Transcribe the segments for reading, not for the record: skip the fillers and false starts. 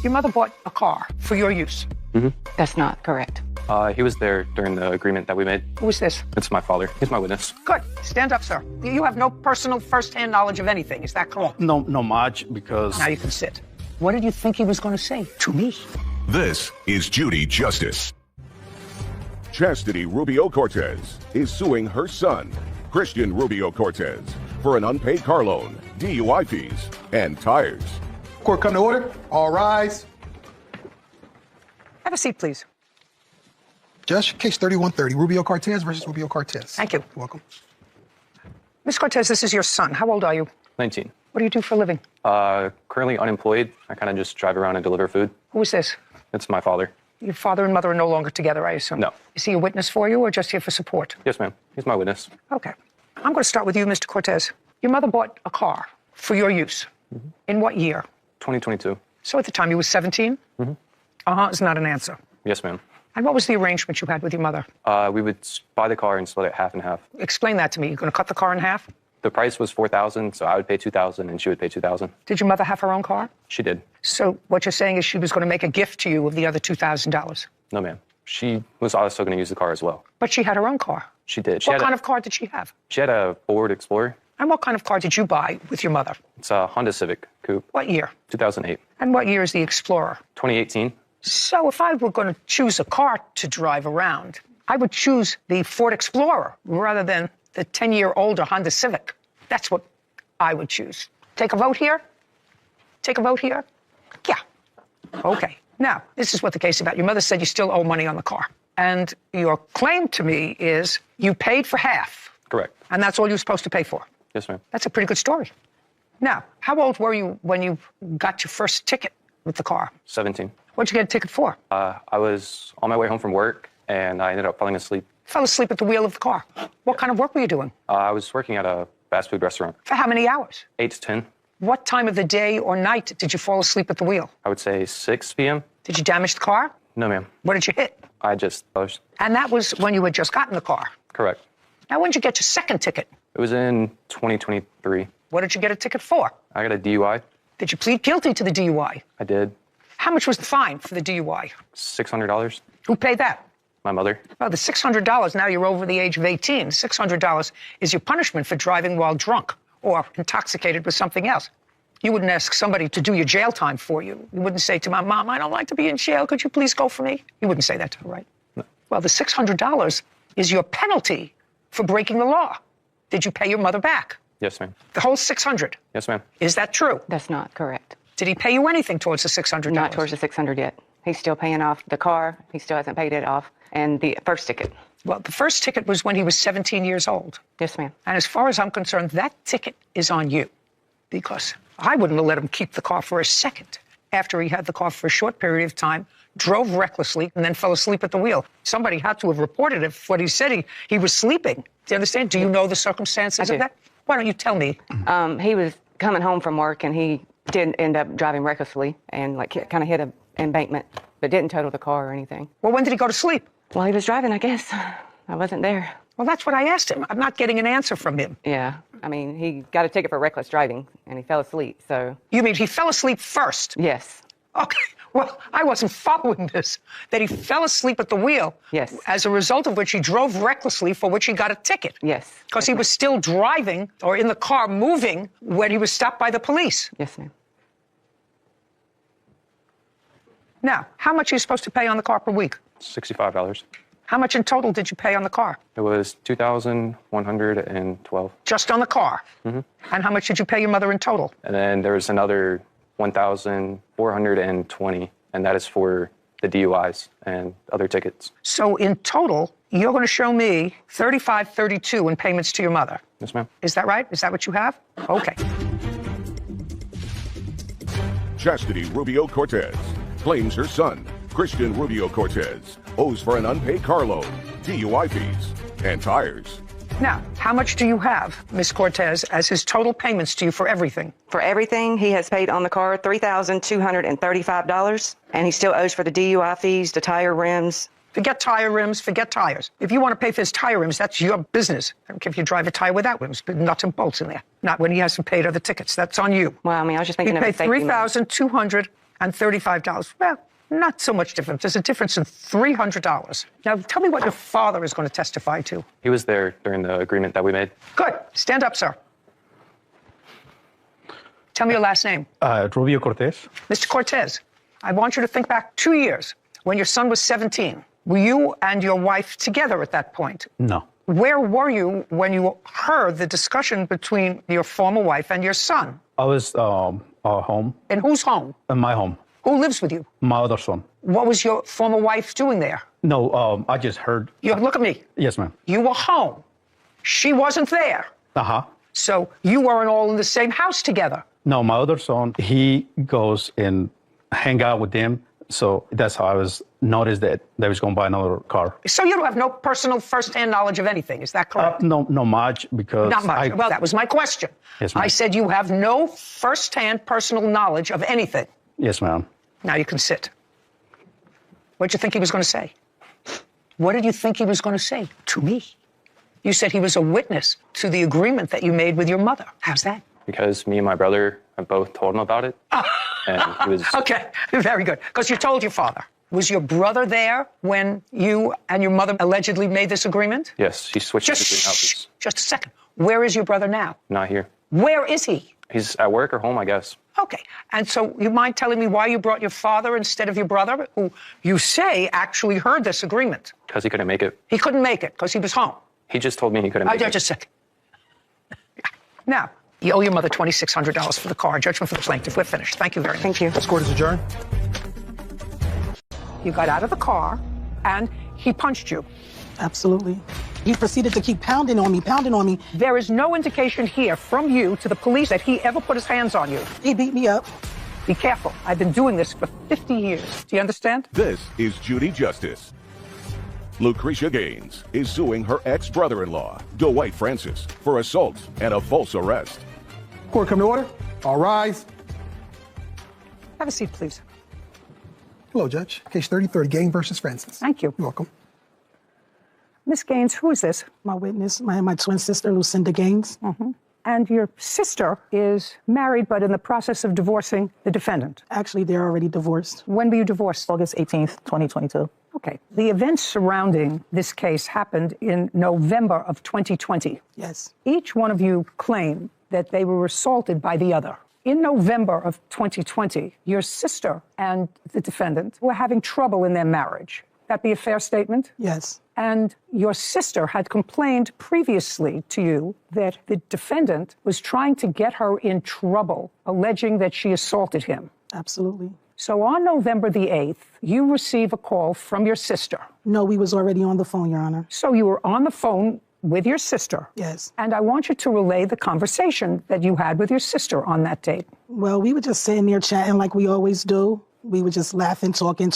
Your mother bought a car for your use. Mm-hmm. That's not correct. He was there during the agreement that we made. Who is this? It's my father. He's my witness. Good. Stand up, sir. You have no personal first-hand knowledge of anything. Is that correct? No much, because... Now you can sit. What did you think he was going to say to me? This is Judy Justice. Chastity Rubio Cortez is suing her son, Christian Rubio Cortez, for an unpaid car loan, DUI fees, and tires. Court come to order. All rise. Have a seat, please. Judge, case 3130, Rubio Cortez versus Rubio Cortez. Thank you. Welcome. Miss Cortez, this is your son. How old are you? 19. What do you do for a living? Currently unemployed. I kind of just drive around and deliver food. Who is this? It's my father. Your father and mother are no longer together, I assume? No. Is he a witness for you or just here for support? Yes, ma'am. He's my witness. Okay. I'm going to start with you, Mr. Cortez. Your mother bought a car for your use. Mm-hmm. In what year? 2022. So at the time you were 17? Mm-hmm. Uh-huh is not an answer. Yes, ma'am. And what was the arrangement you had with your mother? We would buy the car and split it half and half. Explain that to me. You're going to cut the car in half? The price was $4,000, so I would pay $2,000 and she would pay $2,000. Did your mother have her own car? She did. So what you're saying is she was going to make a gift to you of the other $2,000? No, ma'am. She was also going to use the car as well. But she had her own car? She did. What kind of car did she have? She had a Ford Explorer. And what kind of car did you buy with your mother? It's a Honda Civic Coupe. What year? 2008. And what year is the Explorer? 2018. So if I were going to choose a car to drive around, I would choose the Ford Explorer rather than the 10-year-older Honda Civic. That's what I would choose. Take a vote here? Take a vote here? Yeah. Okay. Now, this is what the case is about. Your mother said you still owe money on the car. And your claim to me is you paid for half. Correct. And that's all you were supposed to pay for. Yes, ma'am. That's a pretty good story. Now, how old were you when you got your first ticket with the car? 17. What'd you get a ticket for? I was on my way home from work, and I ended up falling asleep. Fell asleep at the wheel of the car. What kind of work were you doing? I was working at a fast food restaurant. For how many hours? 8 to 10. What time of the day or night did you fall asleep at the wheel? I would say 6 p.m. Did you damage the car? No, ma'am. What did you hit? I just pushed. And that was when you had just gotten the car? Correct. Now, when did you get your second ticket? It was in 2023. What did you get a ticket for? I got a DUI. Did you plead guilty to the DUI? I did. How much was the fine for the DUI? $600. Who paid that? My mother. Well, the $600, now you're over the age of 18. $600 is your punishment for driving while drunk or intoxicated with something else. You wouldn't ask somebody to do your jail time for you. You wouldn't say to my mom, I don't like to be in jail. Could you please go for me? You wouldn't say that to her, right? No. Well, the $600 is your penalty for breaking the law. Did you pay your mother back? Yes, ma'am. The whole $600? Yes, ma'am. Is that true? That's not correct. Did he pay you anything towards the $600? Not towards the $600 yet. He's still paying off the car. He still hasn't paid it off. And the first ticket. Well, the first ticket was when he was 17 years old. Yes, ma'am. And as far as I'm concerned, that ticket is on you. Because I wouldn't have let him keep the car for a second after he had the car for a short period of time, drove recklessly, and then fell asleep at the wheel. Somebody had to have reported it. What he said, he was sleeping. Do you understand? Do you know the circumstances of that? Why don't you tell me? He was coming home from work, and he did end up driving recklessly and kind of hit an embankment, but didn't total the car or anything. Well, when did he go to sleep? Well, he was driving, I guess. I wasn't there. Well, that's what I asked him. I'm not getting an answer from him. Yeah. I mean, he got a ticket for reckless driving, and he fell asleep, so... You mean he fell asleep first? Yes. Okay. Well, I wasn't following this. That he fell asleep at the wheel. Yes. As a result of which he drove recklessly, for which he got a ticket. Yes. Because he was still driving or in the car moving when he was stopped by the police. Yes, ma'am. Now, how much are you supposed to pay on the car per week? $65. How much in total did you pay on the car? It was $2,112. Just on the car? Mm-hmm. And how much did you pay your mother in total? And then there was another $1,420, and that is for the DUIs and other tickets. So in total, you're going to show me $35.32 in payments to your mother. Yes, ma'am. Is that right? Is that what you have? Okay. Chastity Rubio Cortez claims her son, Christian Rubio Cortez, owes for an unpaid car loan, DUI fees, and tires. Now, how much do you have, Miss Cortez, as his total payments to you for everything? For everything, he has paid on the car $3,235, and he still owes for the DUI fees, the tire rims. Forget tire rims, forget tires. If you want to pay for his tire rims, that's your business. I don't care if you drive a tire without rims, but nuts and bolts in there. Not when he hasn't paid other tickets. That's on you. Well, I mean, I was just thinking he of paid $3,235. and $35. Well, not so much difference. There's a difference in $300. Now, tell me what your father is going to testify to. He was there during the agreement that we made. Good. Stand up, sir. Tell me your last name. Rubio Cortez. Mr. Cortez, I want you to think back 2 years when your son was 17. Were you and your wife together at that point? No. Where were you when you heard the discussion between your former wife and your son? I was home. In whose home? In my home. Who lives with you? My other son. What was your former wife doing there? No, I just heard. Look at me. Yes, ma'am. You were home. She wasn't there. Uh-huh. So you weren't all in the same house together. No, my other son, he goes and hang out with them. So that's how I was noticed that they was going to buy another car. So you don't have no personal first-hand knowledge of anything. Is that correct? No much because Not much. Well, that was my question. Yes, ma'am. I said you have no first-hand personal knowledge of anything. Yes, ma'am. Now you can sit. What did you think he was going to say? What did you think he was going to say to me? You said he was a witness to the agreement that you made with your mother. How's that? Because me and my brother have both told him about it. And he was... Okay, very good. Because you told your father. Was your brother there when you and your mother allegedly made this agreement? Yes, he switched between houses. Just a second. Where is your brother now? Not here. Where is he? He's at work or home, I guess. Okay. And so you mind telling me why you brought your father instead of your brother, who you say actually heard this agreement? Because he couldn't make it. He couldn't make it because he was home. He just told me he couldn't make it. Just a second. Now, you owe your mother $2,600 for the car. Judgment for the plaintiff. We're finished. Thank you very much. Thank you. This court is adjourned. You got out of the car, and he punched you. Absolutely. He proceeded to keep pounding on me. There is no indication here from you to the police that he ever put his hands on you. He beat me up. Be careful. I've been doing this for 50 years. Do you understand? This is Judy Justice. Lucretia Gaines is suing her ex-brother-in-law, Dwight Francis, for assault and a false arrest. Court come to order. All rise. Have a seat, please. Hello, Judge. Case 3030, Gaines versus Francis. Thank you. You're welcome. Miss Gaines, who is this? My witness, my twin sister, Lucinda Gaines. And your sister is married but in the process of divorcing the defendant. Actually, they're already divorced. When were you divorced? August 18th, 2022. Okay. The events surrounding this case happened in November of 2020. Yes. Each one of you claimed that they were assaulted by the other. In November of 2020, your sister and the defendant were having trouble in their marriage. That be a fair statement? Yes. And your sister had complained previously to you that the defendant was trying to get her in trouble, alleging that she assaulted him. Absolutely. So on November the 8th, you receive a call from your sister. No, we was already on the phone, Your Honor. So you were on the phone with your sister. Yes. And I want you to relay the conversation that you had with your sister on that date. Well, we were just sitting there chatting like we always do. We were just laughing, talking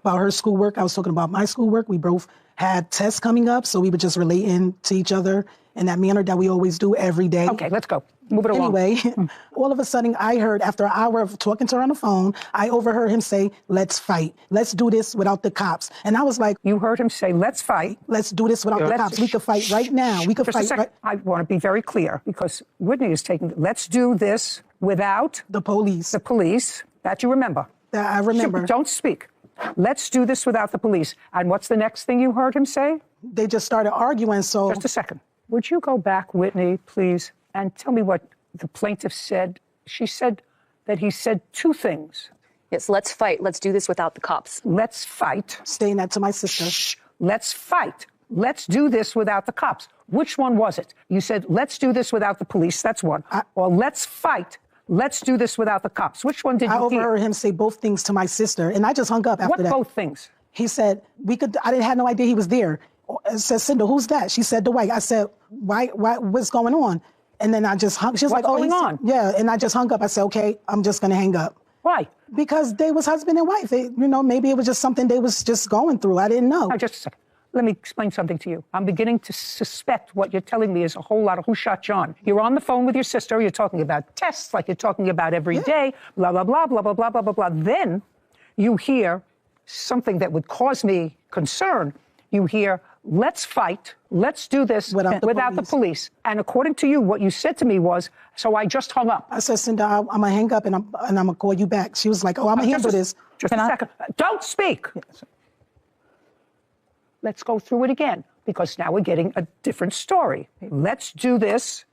about her schoolwork. I was talking about my schoolwork. We both had tests coming up, so we were just relating to each other in that manner that we always do every day. Okay, let's go. Move it along. Anyway, all of a sudden, I heard, after an hour of talking to her on the phone, I overheard him say, "Let's fight. Let's do this without the cops." And I was like, You heard him say, let's fight. "Let's do this without the cops. We could fight right now. We could Just a fight second. right." I want to be very clear because Whitney is taking, let's do this without The police. the police. That you remember. That I remember. Don't speak. Let's do this without the police. And what's the next thing you heard him say? They just started arguing, so. Just a second. Would you go back, Whitney, please, and tell me what the plaintiff said? She said that he said two things. Yes, let's fight. Let's do this without the cops. Let's fight. Saying that to my sister. Shh. Let's fight. Let's do this without the cops. Which one was it? You said, let's do this without the police. That's one. Or let's fight. Let's do this without the cops. Which one did you I hear? overheard him say both things to my sister, and I just hung up after What that. both things? He said, I didn't have no idea he was there. I said, "Cinda, who's that?" She said, "Dwight." I said, why, what's going on? And then I just hung. She was What's like, "Oh, going on?" Yeah, and I just hung up. I said, "Okay, I'm just going to hang up." Why? Because they was husband and wife. They, maybe it was just something they was just going through. I didn't know. Now, just a second. Let me explain something to you. I'm beginning to suspect what you're telling me is a whole lot of who shot John. You're on the phone with your sister. You're talking about tests like you're talking about every day, blah, blah, blah, blah, blah, blah, blah, blah, blah. Then you hear something that would cause me concern. you hear, let's fight, let's do this Without the police. And according to you, what you said to me was, so I just hung up. I said, Cinda, I'm going to hang up and I'm going to call you back. She was like, oh, I'm going to handle this. Just a second. Don't speak. Yes. Let's go through it again, because now we're getting a different story. Let's do this.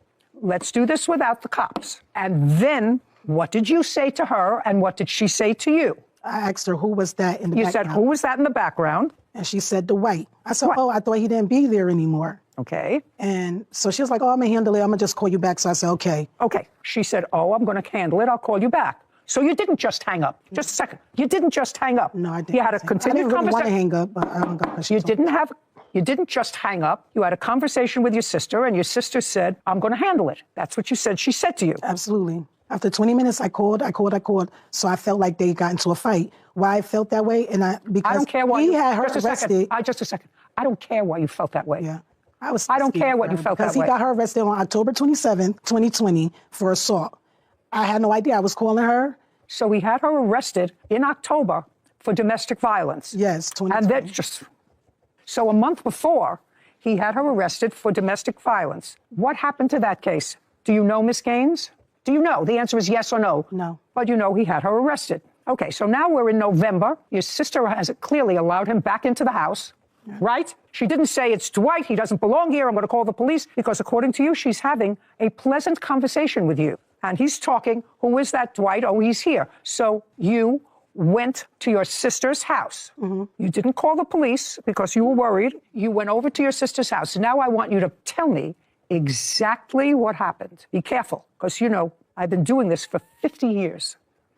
Let's do this without the cops. And then what did you say to her and what did she say to you? I asked her, who was that in the You background? said, who was that in the background? And she said, Dwight. I said, Dwight. oh, I thought he didn't be there anymore. Okay. And so she was like, oh, I'm going to handle it. I'm going to just call you back. So I said, okay. Okay. She said, oh, I'm going to handle it. I'll call you back. So you didn't just hang up. Just a second. You didn't just hang up. No, I didn't. You had a I continued didn't really want to conversation. hang up, but I hung up. You didn't just hang up. You had a conversation with your sister, and your sister said, I'm going to handle it. That's what you said she said to you. Absolutely. After 20 minutes, I called. So I felt like they got into a fight. Why I felt that way, because I don't care why he you had her just a arrested. second. Just a second. I don't care why you felt that way. Yeah. I don't care what you felt that way. Because he got her arrested on October 27th, 2020 for assault. I had no idea. I was calling her. So he had her arrested in October for domestic violence. Yes, 2020. And that's so a month before, he had her arrested for domestic violence. What happened to that case? Do you know, Miss Gaines? Do you know? The answer is yes or no. No. But you know he had her arrested. Okay, so now we're in November. Your sister has clearly allowed him back into the house, right? She didn't say, it's Dwight, he doesn't belong here, I'm going to call the police, because according to you, she's having a pleasant conversation with you. And he's talking, who is that Dwight? Oh, he's here. So you went to your sister's house. Mm-hmm. You didn't call the police because you were worried. You went over to your sister's house. Now I want you to tell me exactly what happened. Be careful, because you know, I've been doing this for 50 years.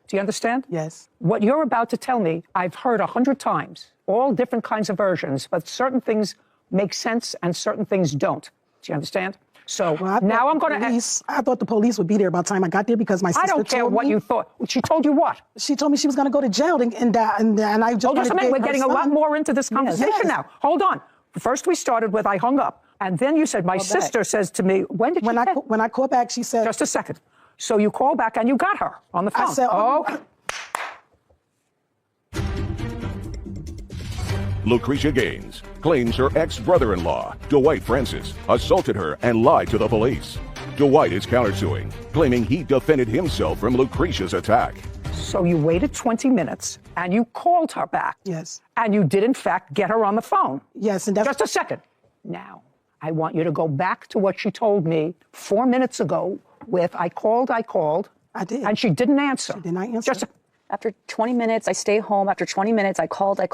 Do you understand? Yes. What you're about to tell me, I've heard 100 times, all different kinds of versions, but certain things make sense and certain things don't. Do you understand? So now I'm going to... I thought the police would be there by the time I got there because my sister told me... I don't care what you thought. She told you what? She told me she was going to go to jail and I just... Hold on a minute. We're getting a lot more into this conversation now. Hold on. First we started with I hung up. And then you said, my sister says to me, when I called back, she said... Just a second. So you called back and you got her on the phone. I said, okay. Lucretia Gaines claims her ex-brother-in-law, Dwight Francis, assaulted her and lied to the police. Dwight is countersuing, claiming he defended himself from Lucretia's attack. So you waited 20 minutes and you called her back. Yes. And you did, in fact, get her on the phone. Yes. And that's... Just a second. Now, I want you to go back to what she told me 4 minutes ago with, I called. I did. And she didn't answer. She did not answer. After 20 minutes, I stay home. After 20 minutes, I called. I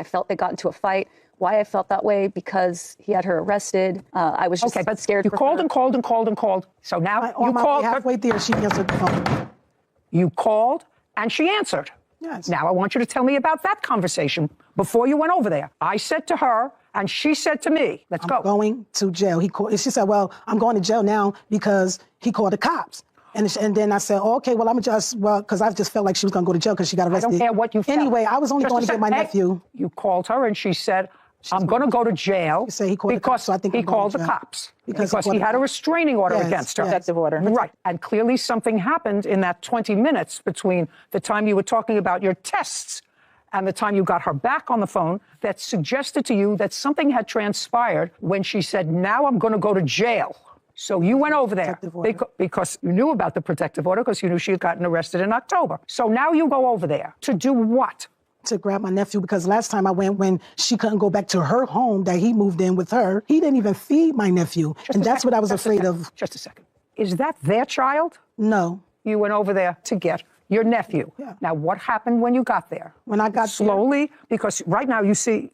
felt they got into a fight. Why I felt that way? Because he had her arrested. I was just scared. You called and called and called and called. So now you called her. Halfway there, she answered the phone. You called and she answered. Yes. Now I want you to tell me about that conversation before you went over there. I said to her, and she said to me, let's go. I'm going to jail. She said, well, I'm going to jail now because he called the cops. And then I said, oh, okay, well, because I just felt like she was going to go to jail because she got arrested. I don't care what you felt. Anyway, I was only going to get my nephew. You called her and she said, I'm going to go to jail he called the cops, so I think he called the cops. Because he had a restraining order against her. Protective order. Right. And clearly something happened in that 20 minutes between the time you were talking about your tests and the time you got her back on the phone that suggested to you that something had transpired when she said, now I'm going to go to jail. So you went over there because you knew about the protective order because you knew she had gotten arrested in October. So now you go over there to do what? To grab my nephew, because last time I went when she couldn't go back to her home that he moved in with her, he didn't even feed my nephew. And that's what I was afraid of. Just a second. Is that their child? No. You went over there to get your nephew. Yeah. Now, what happened when you got there? When I got slowly, because right now you see,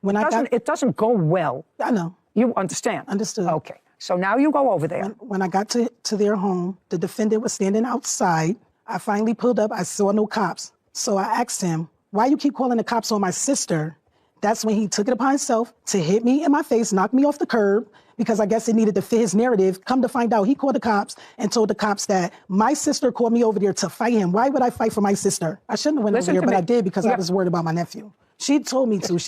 it doesn't go well. I know. You understand? Understood. Okay. So now you go over there. When I got to their home, the defendant was standing outside. I finally pulled up. I saw no cops. So I asked him, why you keep calling the cops on my sister? That's when he took it upon himself to hit me in my face, knock me off the curb, because I guess it needed to fit his narrative. Come to find out, he called the cops and told the cops that my sister called me over there to fight him. Why would I fight for my sister? I shouldn't have went over there, but I did because I was worried about my nephew. She told me to.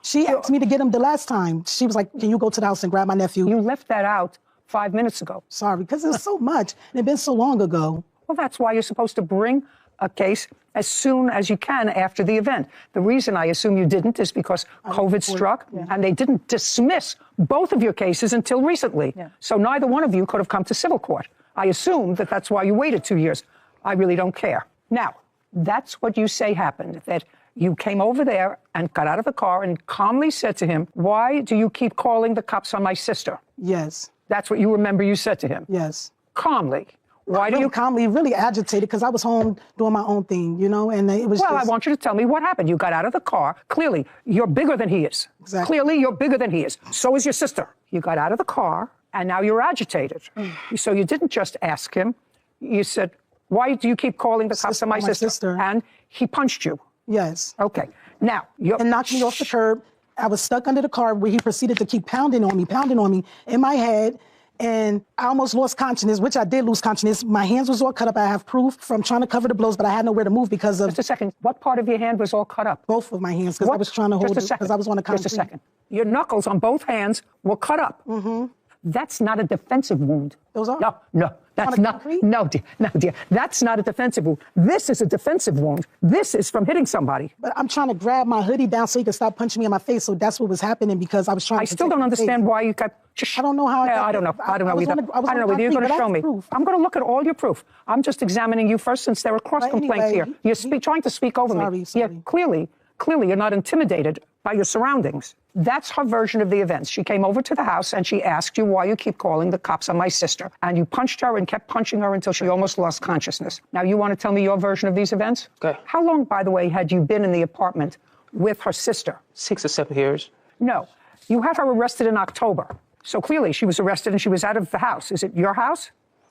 She asked me to get him the last time. She was like, can you go to the house and grab my nephew? You left that out 5 minutes ago. Sorry, because it's so much. And it's been so long ago. Well, that's why you're supposed to bring a case as soon as you can after the event. The reason I assume you didn't is because COVID struck and they didn't dismiss both of your cases until recently. So neither one of you could have come to civil court. I assume that that's why you waited 2 years. I really don't care. Now, that's what you say happened, that you came over there and got out of the car and calmly said to him, why do you keep calling the cops on my sister? Yes. That's what you remember you said to him? Yes. Calmly. Why do you calmly, really agitated because I was home doing my own thing, you know, and it was Well, I want you to tell me what happened. You got out of the car. Clearly, you're bigger than he is. Exactly. Clearly, you're bigger than he is. So is your sister. You got out of the car, and now you're agitated. So you didn't just ask him. You said, why do you keep calling the cops on my sister? And he punched you. Yes. Okay. Now, and knocked me off the curb. I was stuck under the car where he proceeded to keep pounding on me in my head. And I almost lost consciousness, which I did lose consciousness. My hands was all cut up. I have proof from trying to cover the blows, but I had nowhere to move because of... Just a second. What part of your hand was all cut up? Both of my hands, because I was trying to hold it, because I was on the concrete. Just a second. Your knuckles on both hands were cut up. Mm-hmm. That's not a defensive wound. Those are? No, that's not. No, dear. That's not a defensive wound. This is a defensive wound. This is from hitting somebody. But I'm trying to grab my hoodie down so he could stop punching me in my face. So that's what was happening because I was trying to. I still don't understand why you kept. I don't know how. I don't know. I don't know either. I don't know either. You're going to show me. I'm going to look at all your proof. I'm just examining you first since there were cross complaints here. You're trying to speak over me. Sorry. Yeah, clearly you're not intimidated by your surroundings. That's her version of the events. She came over to the house and she asked you why you keep calling the cops on my sister. And you punched her and kept punching her until she almost lost consciousness. Now, you want to tell me your version of these events? Okay. How long, by the way, had you been in the apartment with her sister? 6 or 7 years. No. You had her arrested in October. So clearly she was arrested and she was out of the house. Is it your house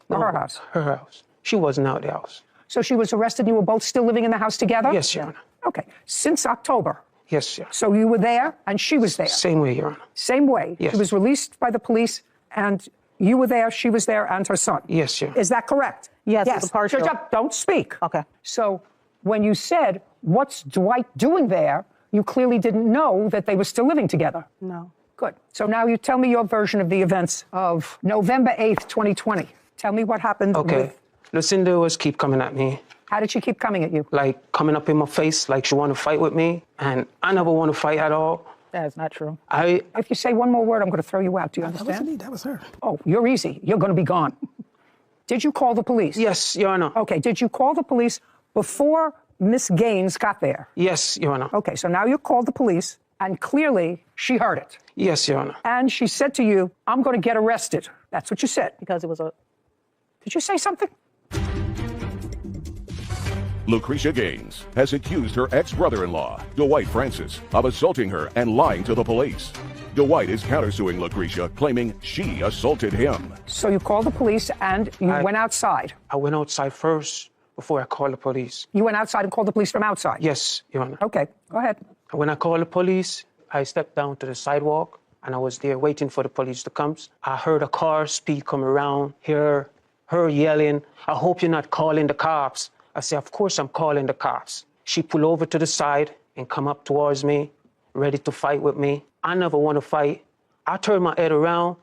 or her house? Her house. She wasn't out of the house. So she was arrested and you were both still living in the house together? Yes, Your Honor. Okay. Since October? Yes, Your Honor. So you were there and she was there? Same way, Your Honor. Same way? Yes. She was released by the police and you were there, she was there, and her son? Yes, Your Honor. Is that correct? Yes. Partial. Shut up. Don't speak. Okay. So when you said, what's Dwight doing there, you clearly didn't know that they were still living together? No. Good. So now you tell me your version of the events of November 8th, 2020. Tell me what happened. Okay. Lucinda was keep coming at me. How did she keep coming at you? Like coming up in my face, like she want to fight with me. And I never want to fight at all. That's not true. If you say one more word, I'm going to throw you out. Do you understand? That wasn't me. That was her. Oh, you're easy. You're going to be gone. Did you call the police? Yes, Your Honor. Okay. Did you call the police before Miss Gaines got there? Yes, Your Honor. Okay. So now you called the police, and clearly she heard it. Yes, Your Honor. And she said to you, I'm going to get arrested. That's what you said. Because it was a... Did you say something? Lucretia Gaines has accused her ex-brother-in-law, Dwight Francis, of assaulting her and lying to the police. Dwight is countersuing Lucretia, claiming she assaulted him. So you called the police and you went outside? I went outside first before I called the police. You went outside and called the police from outside? Yes, Your Honor. Okay, go ahead. When I called the police, I stepped down to the sidewalk and I was there waiting for the police to come. I heard a car speed come around, hear her yelling, I hope you're not calling the cops. I said, of course I'm calling the cops. She pulled over to the side and come up towards me, ready to fight with me. I never want to fight. I turned my head around.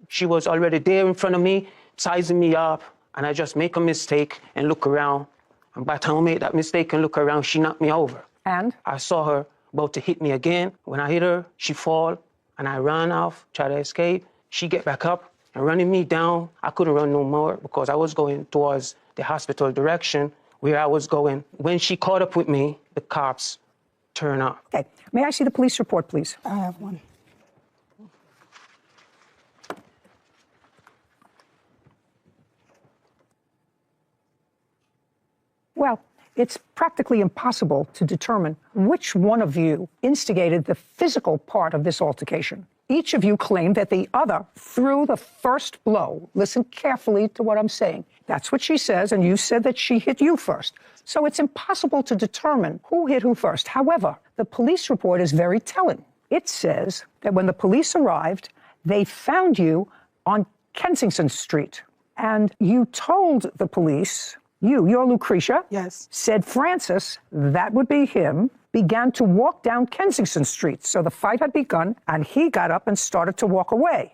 She was already there in front of me, sizing me up, and I just make a mistake and look around. And by the time I made that mistake and look around, she knocked me over. And? I saw her about to hit me again. When I hit her, she fall, and I ran off, try to escape. She get back up and running me down. I couldn't run no more because I was going towards the hospital direction where I was going. When she caught up with me, the cops turned up. Okay. May I see the police report, please? I have one. Well, it's practically impossible to determine which one of you instigated the physical part of this altercation. Each of you claimed that the other threw the first blow. Listen carefully to what I'm saying. That's what she says, and you said that she hit you first. So it's impossible to determine who hit who first. However, the police report is very telling. It says that when the police arrived, they found you on Kensington Street. And you told the police, you're Lucretia, Yes. said Francis, that would be him, began to walk down Kensington Street. So the fight had begun, and he got up and started to walk away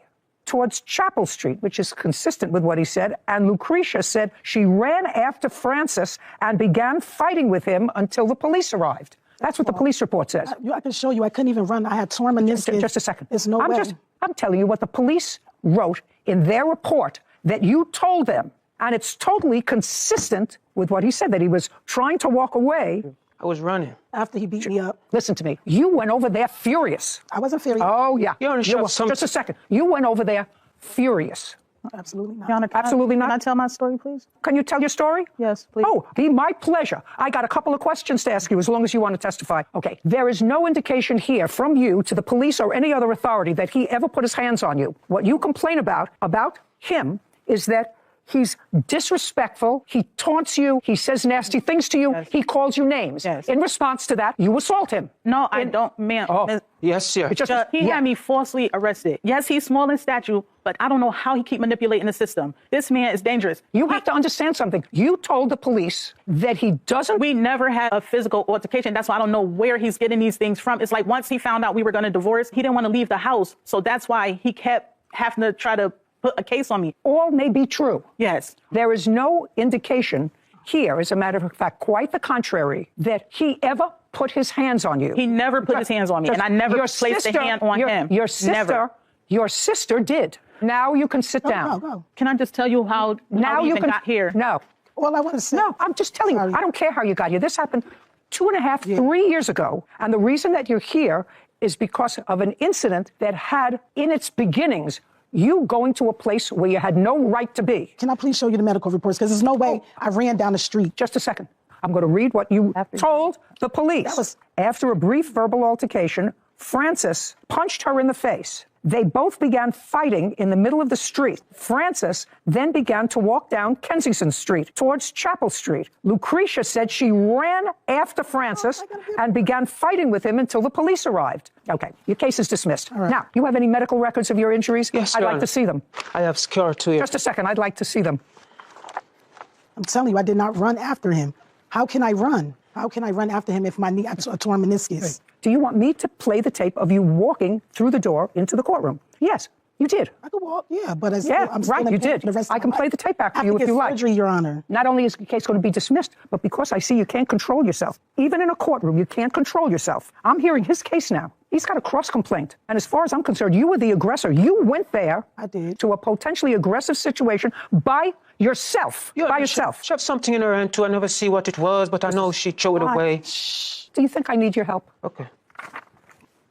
towards Chapel Street, which is consistent with what he said. And Lucretia said she ran after Francis and began fighting with him until the police arrived. That's what the police report says. I can show you. I couldn't even run. I had torn meniscus. Just a second. There's no way. I'm telling you what the police wrote in their report that you told them. And it's totally consistent with what he said, that he was trying to walk away. I was running. After he beat me up. Listen to me. You went over there furious. I wasn't furious. Oh, yeah. Just a second. You went over there furious. Absolutely not. Your Honor, Absolutely not. Can I tell my story, please? Can you tell your story? Yes, please. Oh, be my pleasure. I got a couple of questions to ask you as long as you want to testify. Okay. There is no indication here from you to the police or any other authority that he ever put his hands on you. What you complain about him is that he's disrespectful. He taunts you. He says nasty things to you. Yes. He calls you names. Yes. In response to that, you assault him. No, I don't, ma'am. Oh. Yes, sir. He had me falsely arrested. Yes, he's small in stature, but I don't know how he keep manipulating the system. This man is dangerous. You have to understand something. You told the police that he doesn't. We never had a physical altercation. That's why I don't know where he's getting these things from. It's like once he found out we were going to divorce, he didn't want to leave the house. So that's why he kept having to try to put a case on me. All may be true. Yes. There is no indication here, as a matter of fact, quite the contrary, that he ever put his hands on you. He never put his hands on me, and I never placed a hand on him. Your sister did. Now you can sit down. Go. Can I just tell you how we even got here? No. All I want to say. No, I'm just telling you. I don't care how you got here. This happened 2.5, 3 years ago. And the reason that you're here is because of an incident that had in its beginnings you going to a place where you had no right to be. Can I please show you the medical reports? Because there's no way I ran down the street. Just a second. I'm going to read what you told the police. After a brief verbal altercation, Francis punched her in the face. They both began fighting in the middle of the street. Francis then began to walk down Kensington Street towards Chapel Street. Lucretia said she ran after Francis and began fighting with him until the police arrived. Okay, your case is dismissed. Right. Now, you have any medical records of your injuries? Yes, I'd Your like Honor. to see them. I have scar to you. Just a second, I'd like to see them. I'm telling you, I did not run after him. How can I run? How can I run after him if my knee, I tore meniscus? Do you want me to play the tape of you walking through the door into the courtroom? Yes, you did. I could walk, yeah, but I'm Yeah, still right, in you pain did. for the rest of I my can life. play the tape back I for you have to if get you like. surgery, Your Honor. Not only is the case going to be dismissed, but because I see you can't control yourself. Even in a courtroom, you can't control yourself. I'm hearing his case now. He's got a cross complaint. And as far as I'm concerned, you were the aggressor. You went there I did. to a potentially aggressive situation by yourself. By yourself. She had something in her hand too. I never see what it was, but I know she threw it away. Do you think I need your help? Okay.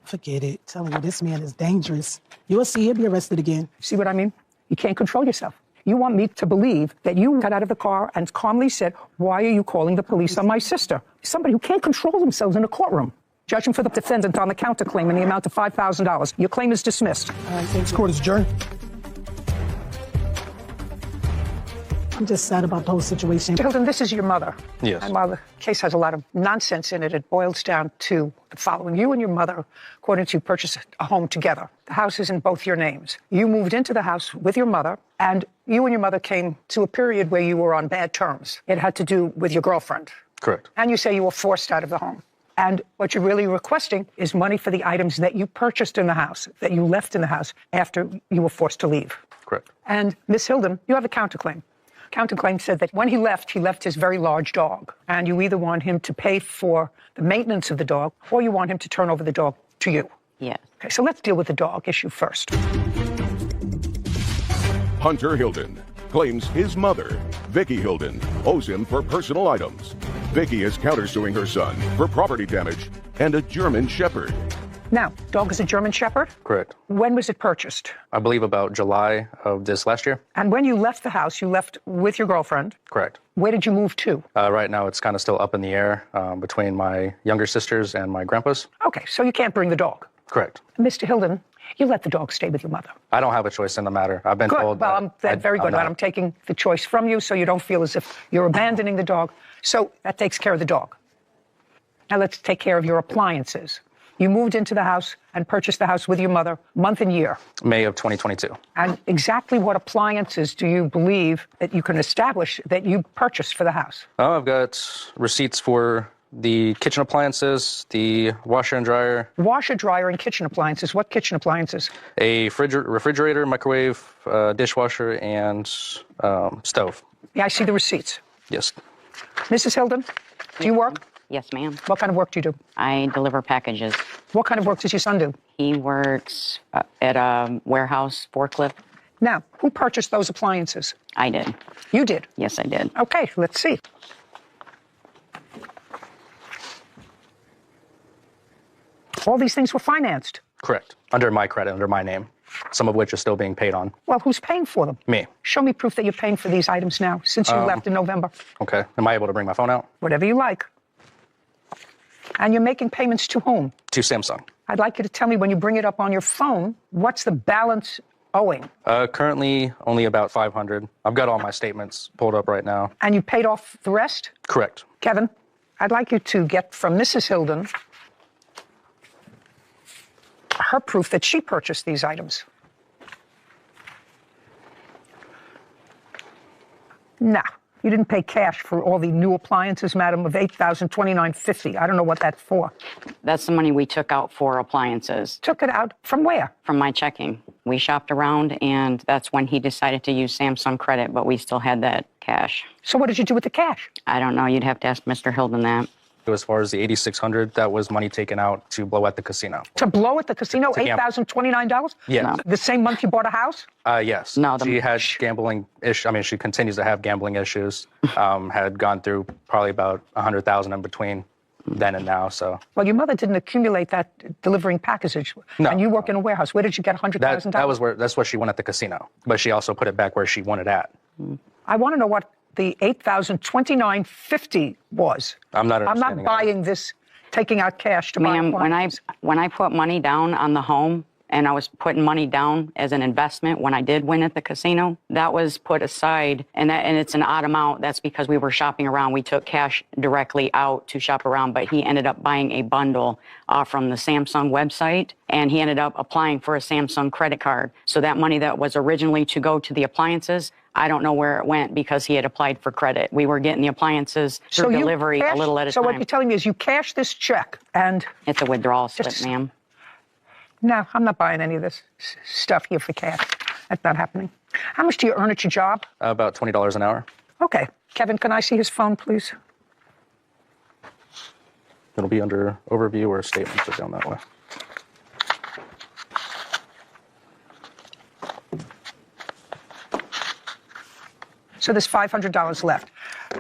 Forget it. Telling you, this man is dangerous. You'll see he'll be arrested again. See what I mean? You can't control yourself. You want me to believe that you got out of the car and calmly said, "Why are you calling the police on my sister?" Somebody who can't control themselves in a courtroom. Judgment for the defendant on the counterclaim in the amount of $5,000. Your claim is dismissed. All right, thank This you. court is adjourned. I'm just sad about the whole situation. Hilton, this is your mother. Yes. And while the case has a lot of nonsense in it, it boils down to the following. You and your mother, according to you, purchased a home together. The house is in both your names. You moved into the house with your mother, and you and your mother came to a period where you were on bad terms. It had to do with your girlfriend. Correct. And you say you were forced out of the home. And what you're really requesting is money for the items that you purchased in the house, that you left in the house after you were forced to leave. Correct. And Miss Hilden, you have a counterclaim. Counterclaim said that when he left his very large dog. And you either want him to pay for the maintenance of the dog or you want him to turn over the dog to you. Yes. Okay, so let's deal with the dog issue first. Hunter Hilden claims his mother, Vicky Hilden, owes him for personal items. Vicky is countersuing her son for property damage and a German Shepherd. Now, dog is a German Shepherd. Correct. When was it purchased? I believe about July of this last year. And when you left the house, you left with your girlfriend. Correct. Where did you move to? Right now, it's kind of still up in the air between my younger sisters and my grandpa's. Okay, so you can't bring the dog. Correct. Mr. Hilden, you let the dog stay with your mother. I don't have a choice in the matter. I've been Good. told Well, very good. I'm taking the choice from you so you don't feel as if you're abandoning the dog. So that takes care of the dog. Now let's take care of your appliances. You moved into the house and purchased the house with your mother, month and year. May of 2022. And exactly what appliances do you believe that you can establish that you purchased for the house? I've got receipts for the kitchen appliances, the washer and dryer, Washer, dryer, and kitchen appliances. What kitchen appliances? a refrigerator, microwave, dishwasher, and stove. Yeah, I see the receipts. Yes. Mrs. Hilden, do you work? Yes, ma'am. What kind of work do you do? I deliver packages. What kind of work does your son do? He works at a warehouse forklift. Now, who purchased those appliances? I did. You did? Yes, I did. Okay, let's see. All these things were financed. Correct. Under my credit, under my name. Some of which is still being paid on. Well, who's paying for them? Me. Show me proof that you're paying for these items now, since you left in November. Okay. Am I able to bring my phone out? Whatever you like. And you're making payments to whom? To Samsung. I'd like you to tell me when you bring it up on your phone, what's the balance owing? Currently, only about $500. I've got all my statements pulled up right now. And you paid off the rest? Correct. Kevin, I'd like you to get from Mrs. Hilden her proof that she purchased these items. No, you didn't pay cash for all the new appliances, madam, of $8,029.50. I don't know what that's for. That's the money we took out for appliances. Took it out from where? From my checking. We shopped around, and that's when he decided to use Samsung credit, but we still had that cash. So what did you do with the cash? I don't know. You'd have to ask Mr. Hilden that. As far as the $8,600, that was money taken out to blow at the casino. To blow at the casino, $8,029? Yeah. No. The same month you bought a house? Yes. No, She had gambling issues. I mean, she continues to have gambling issues. Had gone through probably about $100,000 in between then and now. So. Well, your mother didn't accumulate that delivering packages. No. And you work in a warehouse. Where did you get $100,000? That's what she won at the casino. But she also put it back where she won it at. I want to know what the $8,029.50 was. I'm not buying this, taking out cash to buy Ma'am, appliances. when I put money down on the home, and I was putting money down as an investment when I did win at the casino, that was put aside, and it's an odd amount. That's because we were shopping around. We took cash directly out to shop around, but he ended up buying a bundle from the Samsung website, and he ended up applying for a Samsung credit card. So that money that was originally to go to the appliances, I don't know where it went because he had applied for credit. We were getting the appliances through delivery a little at a time. So what you're telling me is you cash this check and... It's a withdrawal slip, ma'am. No, I'm not buying any of this stuff here for cash. That's not happening. How much do you earn at your job? About $20 an hour. Okay. Kevin, can I see his phone, please? It'll be under overview or statements or down that way. So there's $500 left.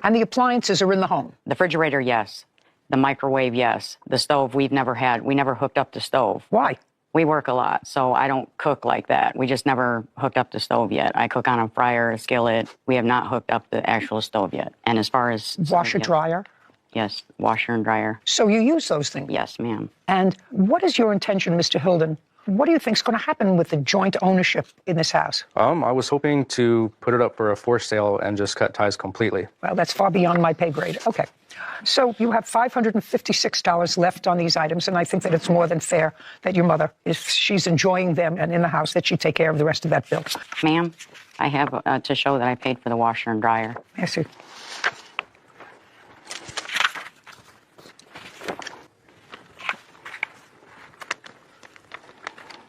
And the appliances are in the home? The refrigerator, yes. The microwave, yes. The stove, we never hooked up the stove. Why? We work a lot, so I don't cook like that. We just never hooked up the stove yet. I cook on a fryer, a skillet. We have not hooked up the actual stove yet. And as far as... Washer, dryer? Yes, washer and dryer. So you use those things? Yes, ma'am. And what is your intention, Mr. Hilden? What do you think is going to happen with the joint ownership in this house? I was hoping to put it up for a forced sale and just cut ties completely. Well, that's far beyond my pay grade. Okay. So you have $556 left on these items, and I think that it's more than fair that your mother, if she's enjoying them and in the house, that she take care of the rest of that bill. Ma'am, I have to show that I paid for the washer and dryer. Yes, sir.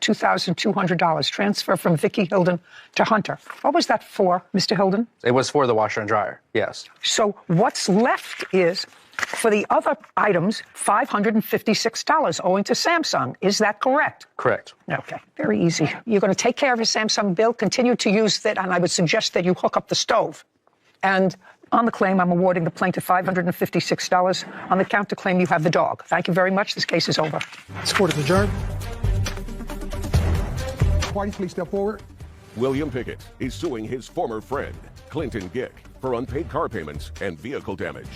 $2,200 transfer from Vicki Hilden to Hunter. What was that for, Mr. Hilden? It was for the washer and dryer, yes. So what's left is, for the other items, $556 owing to Samsung. Is that correct? Correct. Okay, very easy. You're going to take care of your Samsung bill, continue to use that, and I would suggest that you hook up the stove. And on the claim, I'm awarding the plaintiff $556. On the counterclaim, you have the dog. Thank you very much. This case is over. This court is adjourned. Parties, please step forward. William Pickett is suing his former friend, Clinton Gick, for unpaid car payments and vehicle damage.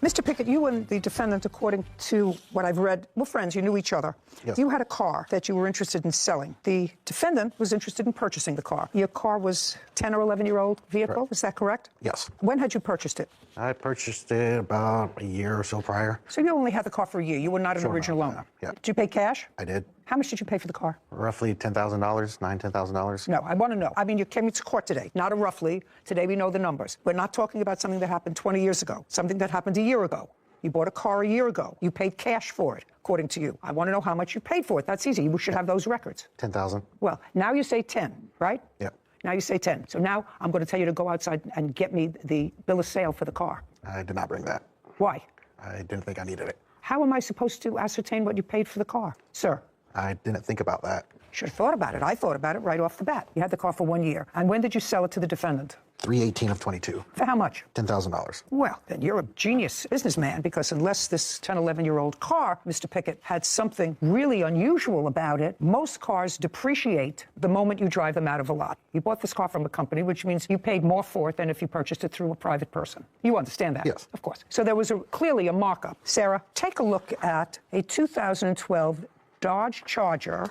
Mr. Pickett, you and the defendant, according to what I've read, were friends. You knew each other. Yes. You had a car that you were interested in selling. The defendant was interested in purchasing the car. Your car was 10 or 11-year-old vehicle. Correct. Is that correct? Yes. When had you purchased it? I purchased it about a year or so prior. So you only had the car for a year. You were not an original owner. Yeah. Did you pay cash? I did. How much did you pay for the car? Roughly $10,000, $10,000. No, I want to know. I mean, you came to court today, not a roughly. Today we know the numbers. We're not talking about something that happened 20 years ago, something that happened a year ago. You bought a car a year ago. You paid cash for it, according to you. I want to know how much you paid for it. That's easy. You should have those records. $10,000. Well, now you say 10, right? Yep. Now you say 10. So now I'm going to tell you to go outside and get me the bill of sale for the car. I did not bring that. Why? I didn't think I needed it. How am I supposed to ascertain what you paid for the car, sir? I didn't think about that. Should have thought about it. I thought about it right off the bat. You had the car for 1 year. And when did you sell it to the defendant? 3/18 of 22. For how much? $10,000. Well, then you're a genius businessman, because unless this 10, 11-year-old car, Mr. Pickett, had something really unusual about it, most cars depreciate the moment you drive them out of a lot. You bought this car from a company, which means you paid more for it than if you purchased it through a private person. You understand that? Yes. Of course. So there was clearly a markup. Sarah, take a look at a 2012 Dodge Charger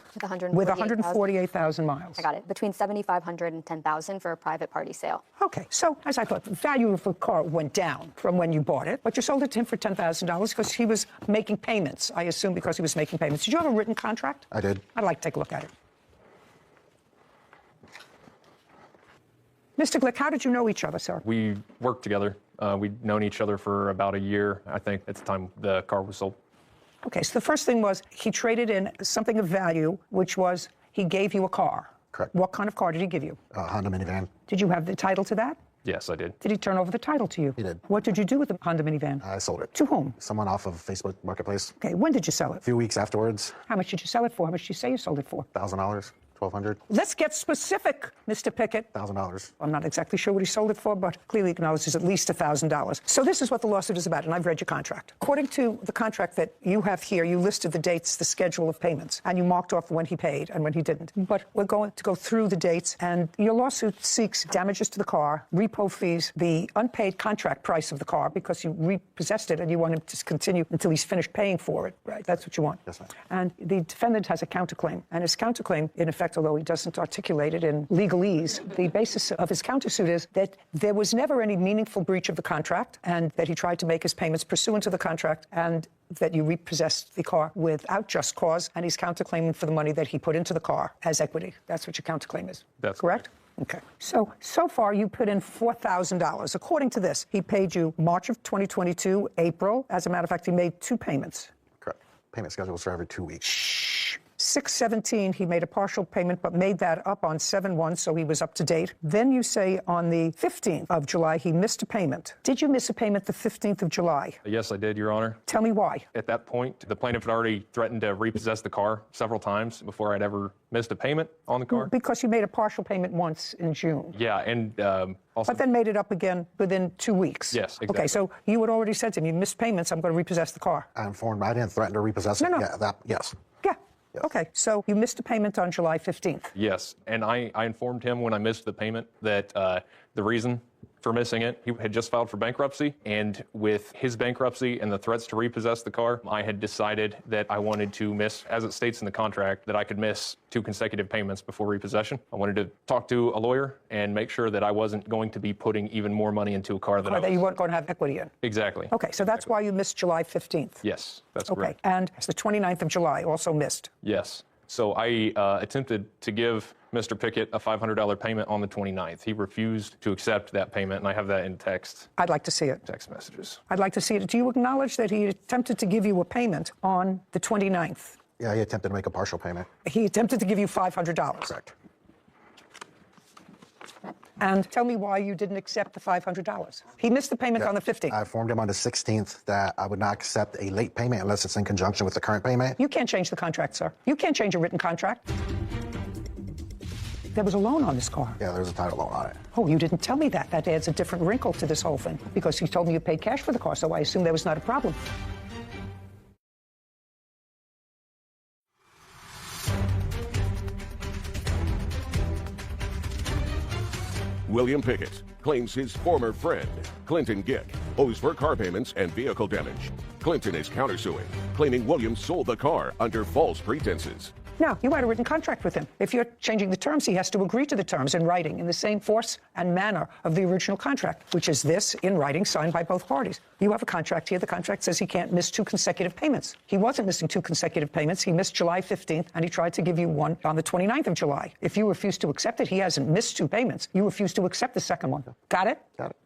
with 148,000 miles. I got it. Between 7,500 and 10,000 for a private party sale. Okay, so as I thought, the value of the car went down from when you bought it, but you sold it to him for $10,000 because he was making payments. I assume because he was making payments. Did you have a written contract? I did. I'd like to take a look at it. Mr. Glick, how did you know each other, sir? We worked together. We'd known each other for about a year, I think, at the time the car was sold. Okay, so the first thing was he traded in something of value, which was he gave you a car. Correct. What kind of car did he give you? A Honda minivan. Did you have the title to that? Yes, I did. Did he turn over the title to you? He did. What did you do with the Honda minivan? I sold it. To whom? Someone off of Facebook Marketplace. Okay, when did you sell it? A few weeks afterwards. How much did you sell it for? How much did you say you sold it for? $1,000. $1,200. Let's get specific, Mr. Pickett. $1,000. I'm not exactly sure what he sold it for, but clearly acknowledges at least $1,000. So this is what the lawsuit is about, and I've read your contract. According to the contract that you have here, you listed the dates, the schedule of payments, and you marked off when he paid and when he didn't. But we're going to go through the dates, and your lawsuit seeks damages to the car, repo fees, the unpaid contract price of the car, because you repossessed it and you want him to continue until he's finished paying for it, right? That's what you want. Yes, ma'am. And the defendant has a counterclaim, and his counterclaim, in effect, although he doesn't articulate it in legalese, the basis of his countersuit is that there was never any meaningful breach of the contract, and that he tried to make his payments pursuant to the contract, and that you repossessed the car without just cause, and he's counterclaiming for the money that he put into the car as equity. That's what your counterclaim is. That's correct? Okay. So far, you put in $4,000. According to this, he paid you March of 2022, April. As a matter of fact, he made 2 payments. Correct. Payment schedule was for every 2 weeks. 6/17, he made a partial payment, but made that up on 7/1, so he was up to date. Then you say on the 15th of July, he missed a payment. Did you miss a payment the 15th of July? Yes, I did, Your Honor. Tell me why. At that point, the plaintiff had already threatened to repossess the car several times before I'd ever missed a payment on the car. Because you made a partial payment once in June. Yeah, and also... But then made it up again within 2 weeks. Yes, exactly. Okay, so you had already said to him, you missed payments, I'm going to repossess the car. I informed him I didn't threaten to repossess it. No. Yeah, yes. Yeah. Yes. Okay, so you missed a payment on July 15th. Yes, and I informed him when I missed the payment that the reason for missing it, he had just filed for bankruptcy, and with his bankruptcy and the threats to repossess the car, I had decided that I wanted to miss, as it states in the contract, that I could miss 2 consecutive payments before repossession. I wanted to talk to a lawyer and make sure that I wasn't going to be putting even more money into a car that you weren't going to have equity in. Exactly. Okay, so that's why you missed July 15th. Yes, that's okay. correct. And it's the 29th of July, also missed. Yes. So I attempted to give Mr. Pickett a $500 payment on the 29th. He refused to accept that payment, and I have that in text. I'd like to see it. Text messages. I'd like to see it. Do you acknowledge that he attempted to give you a payment on the 29th? Yeah, he attempted to make a partial payment. He attempted to give you $500. Correct. And tell me why you didn't accept the $500. He missed the payment on the 15th. I informed him on the 16th that I would not accept a late payment unless it's in conjunction with the current payment. You can't change the contract, sir. You can't change a written contract. There was a loan on this car. Yeah, there was a title loan on it. Oh, you didn't tell me that. That adds a different wrinkle to this whole thing, because you told me you paid cash for the car, so I assume there was not a problem. William Pickett claims his former friend, Clinton Gick, owes for car payments and vehicle damage. Clinton is countersuing, claiming William sold the car under false pretenses. Now, you had a written contract with him. If you're changing the terms, he has to agree to the terms in writing in the same force and manner of the original contract, which is this, in writing, signed by both parties. You have a contract here. The contract says he can't miss 2 consecutive payments. He wasn't missing 2 consecutive payments. He missed July 15th, and he tried to give you one on the 29th of July. If you refuse to accept it, he hasn't missed 2 payments. You refuse to accept the second one. Got it? Got it.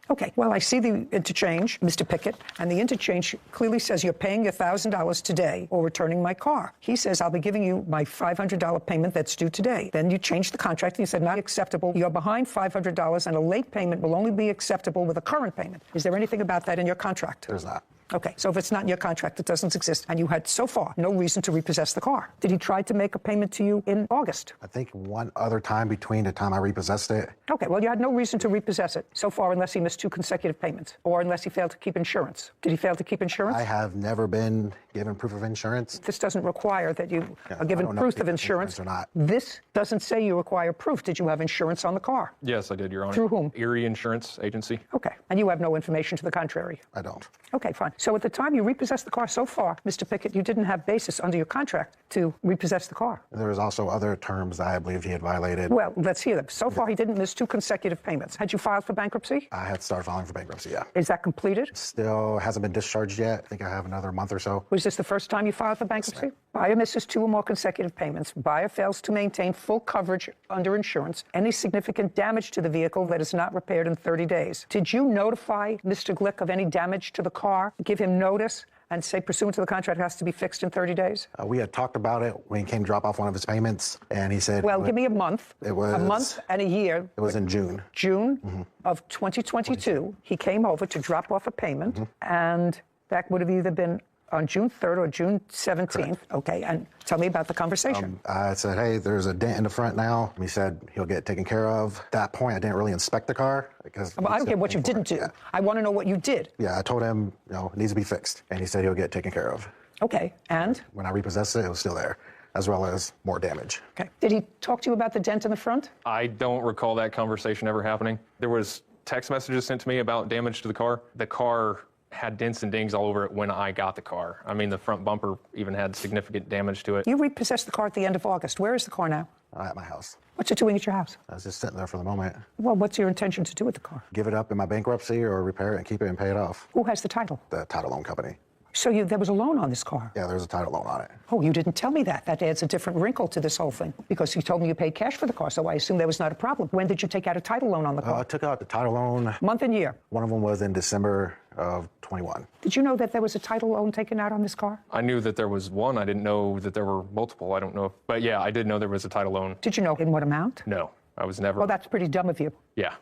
Okay, well, I see the interchange, Mr. Pickett, and the interchange clearly says you're paying your $1,000 today or returning my car. He says, I'll be giving you my $500 payment that's due today. Then you changed the contract and you said, not acceptable. You're behind $500 and a late payment will only be acceptable with a current payment. Is there anything about that in your contract? There's not. Okay, so if it's not in your contract, it doesn't exist, and you had so far no reason to repossess the car. Did he try to make a payment to you in August? I think one other time between the time I repossessed it. Okay, well, you had no reason to repossess it so far unless he missed 2 consecutive payments or unless he failed to keep insurance. Did he fail to keep insurance? I have never been given proof of insurance. This doesn't require that you are given proof of insurance. Or not. This doesn't say you require proof. Did you have insurance on the car? Yes, I did, Your Honor. Through whom? Erie Insurance Agency. Okay, and you have no information to the contrary? I don't. Okay, fine. So at the time you repossessed the car so far, Mr. Pickett, you didn't have basis under your contract to repossess the car. There was also other terms that I believe he had violated. Well, let's hear them. So far, he didn't miss 2 consecutive payments. Had you filed for bankruptcy? I had started filing for bankruptcy, yeah. Is that completed? Still hasn't been discharged yet. I think I have another month or so. Was this the first time you filed for bankruptcy? Buyer misses 2 or more consecutive payments. Buyer fails to maintain full coverage under insurance. Any significant damage to the vehicle that is not repaired in 30 days. Did you notify Mr. Glick of any damage to the car? Give him notice and say, pursuant to the contract, it has to be fixed in 30 days? We had talked about it when he came to drop off one of his payments, and he said... Well, give me a month. It was... A month and a year. It was in June. June of 2022, he came over to drop off a payment, and that would have either been on June 3rd or June 17th. Correct. Okay, and tell me about the conversation. I said, hey, there's a dent in the front now. He said he'll get it taken care of. At that point, I didn't really inspect the car. Because well, I don't care what you didn't do. Yeah. I want to know what you did. Yeah, I told him, it needs to be fixed. And he said he'll get it taken care of. Okay, and? When I repossessed it, it was still there, as well as more damage. Okay. Did he talk to you about the dent in the front? I don't recall that conversation ever happening. There was text messages sent to me about damage to the car. The car had dents and dings all over it when I got the car. I mean, the front bumper even had significant damage to it. You repossessed the car at the end of August. Where is the car now? At my house. What's it doing at your house? I was just sitting there for the moment. Well, what's your intention to do with the car? Give it up in my bankruptcy or repair it and keep it and pay it off. Who has the title? The title loan company. So there was a loan on this car? Yeah, there's a title loan on it. Oh, you didn't tell me that. That adds a different wrinkle to this whole thing because you told me you paid cash for the car, so I assume there was not a problem. When did you take out a title loan on the car? I took out the title loan. Month and year? One of them was in December of 21. Did you know that there was a title loan taken out on this car? I knew that there was one. I didn't know that there were multiple. I don't know. But yeah, I did know there was a title loan. Did you know in what amount? No, I was never. Well, that's pretty dumb of you. Yeah,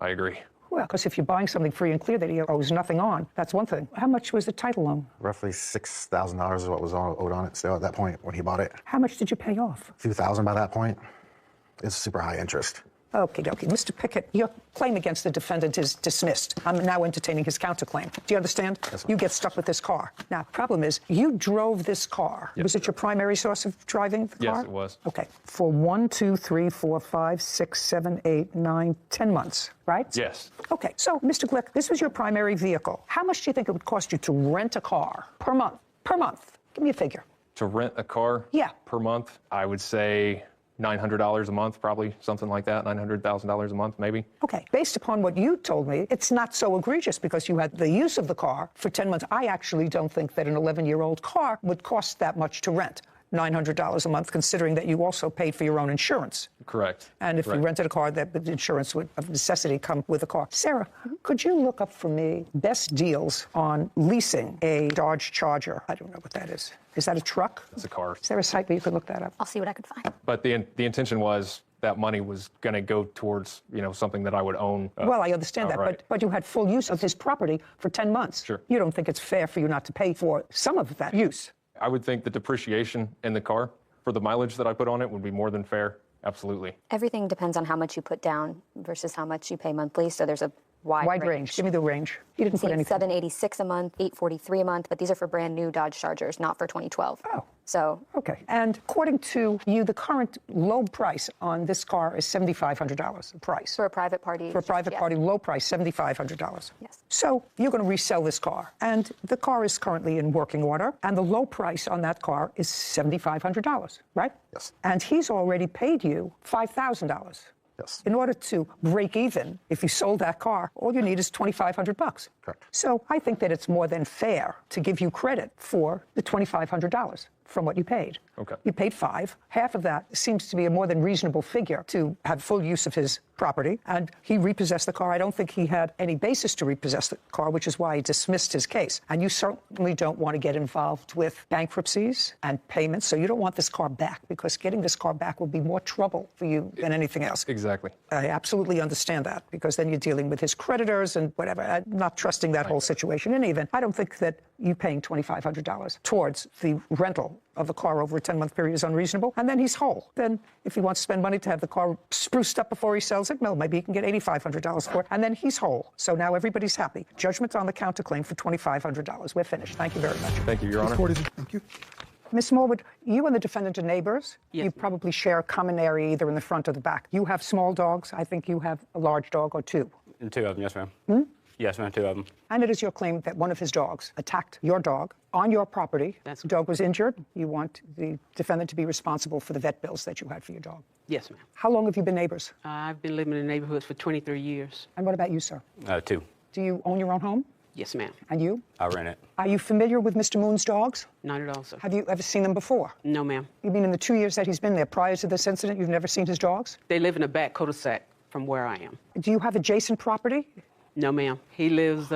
I agree. Well, because if you're buying something free and clear that he owes nothing on, that's one thing. How much was the title loan? Roughly $6,000 is what was owed on it still at that point when he bought it. How much did you pay off? A few thousand by that point. It's super high interest. Okay. Mr. Pickett, your claim against the defendant is dismissed. I'm now entertaining his counterclaim. Do you understand? Yes, you get stuck with this car. Now, problem is, you drove this car. Yes, was it your primary source of driving the car? Yes, it was. Okay. For 1, 2, 3, 4, 5, 6, 7, 8, 9, 10 months, right? Yes. Okay. So, Mr. Glick, this was your primary vehicle. How much do you think it would cost you to rent a car per month? Per month. Give me a figure. To rent a car? Yeah. Per month, I would say $900 a month, probably something like that, $900,000 a month, maybe. Okay. Based upon what you told me, it's not so egregious because you had the use of the car for 10 months. I actually don't think that an 11-year-old car would cost that much to rent. $900 a month, considering that you also paid for your own insurance. Correct. And if you rented a car, that the insurance would, of necessity, come with the car. Sarah, could you look up for me best deals on leasing a Dodge Charger? I don't know what that is. Is that a truck? It's a car. Is there a site where you could look that up? I'll see what I could find. But the intention was that money was going to go towards, something that I would own. Well, I understand that, right. but you had full use of his property for 10 months. Sure. You don't think it's fair for you not to pay for some of that use? I would think the depreciation in the car for the mileage that I put on it would be more than fair. Absolutely. Everything depends on how much you put down versus how much you pay monthly. So there's a wide range. Give me the range. You didn't put anything. $786 a month, $843 a month, but these are for brand new Dodge Chargers, not for 2012. Oh. So. Okay. And according to you, the current low price on this car is $7,500 a price. For a private party. For a private party, low price, $7,500. Yes. So you're going to resell this car. And the car is currently in working order. And the low price on that car is $7,500, right? Yes. And he's already paid you $5,000. Yes. In order to break even, if you sold that car, all you need is $2,500. Correct. So I think that it's more than fair to give you credit for the $2,500. from what you paid. Okay. You paid $5. Half of that seems to be a more than reasonable figure to have full use of his property. And he repossessed the car. I don't think he had any basis to repossess the car, which is why he dismissed his case. And you certainly don't want to get involved with bankruptcies and payments. So you don't want this car back, because getting this car back will be more trouble for you than anything else. Exactly. I absolutely understand that, because then you're dealing with his creditors and whatever. I'm not trusting that whole situation. And even, I don't think that you paying $2,500 towards the rental of the car over a 10-month period is unreasonable. And then he's whole. Then if he wants to spend money to have the car spruced up before he sells it, well, maybe he can get $8,500 for it. And then he's whole. So now everybody's happy. Judgment on the counterclaim for $2,500. We're finished. Thank you very much. Thank you, Your Honor. Thank you. Ms. Smallwood, you and the defendant are neighbors. Yes. You probably share a common area either in the front or the back. You have small dogs. I think you have a large dog or two. Two of them, yes, ma'am. Hmm? Yes, ma'am, two of them. And it is your claim that one of his dogs attacked your dog on your property. The dog was injured. You want the defendant to be responsible for the vet bills that you had for your dog. Yes, ma'am. How long have you been neighbors? I've been living in the neighborhood for 23 years. And what about you, sir? Two. Do you own your own home? Yes, ma'am. And you? I rent it. Are you familiar with Mr. Moon's dogs? Not at all, sir. Have you ever seen them before? No, ma'am. You mean in the 2 years that he's been there, prior to this incident, you've never seen his dogs? They live in a back cul-de-sac from where I am. Do you have adjacent property? No, ma'am. He lives